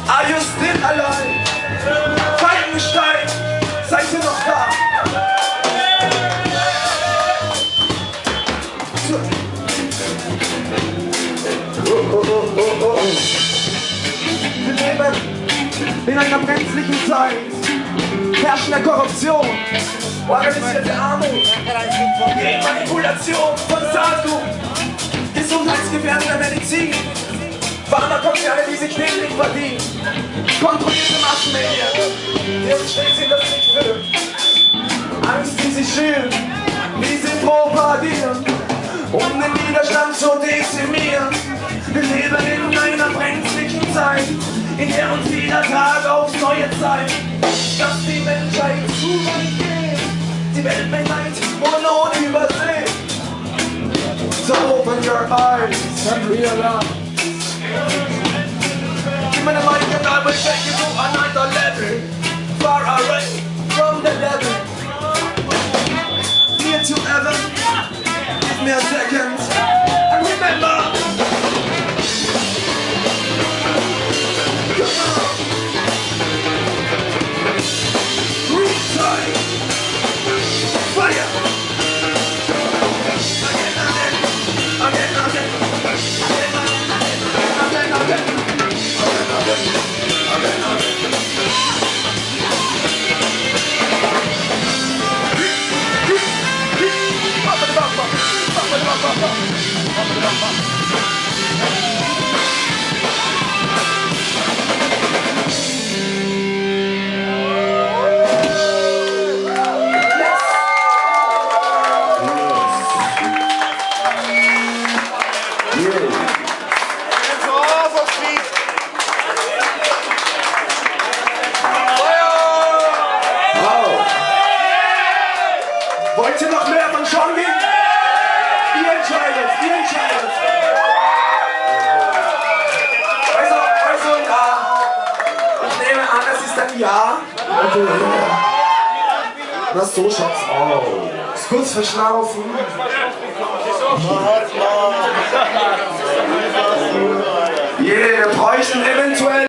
Are you still alive? Falkenstein, seid ihr noch da? Wir leben in einer brenzlichen Zeit, herrschende Korruption, organisierte Armut, Manipulation von Saatgut, gesundheitsgefährdende Medizin, Pharmakonzerne, die sich täglich verdienen, kontrollierte Massenmedien, die uns stets in das Licht führen, Angst, die sie schüren, wie sie propagieren, um den Widerstand zu dezimieren. Wir leben in einer brenzlichen Zeit, in der uns jeder Tag aufs Neue zeigt, dass die Menschheit zu weit geht, die Welt Leid und Not übersehen. So open your eyes and realize, even if I cannot will take you to another level, far away from the devil. Near to heaven, give me a second, and remember. Wollt ihr noch mehr von Schongi? Ihr entscheidet, ihr entscheidet. Also ja. Ich nehme an, es ist ein Ja. Okay. Na so schaut's aus. Kurz verschnaufen. Wir bräuchten eventuell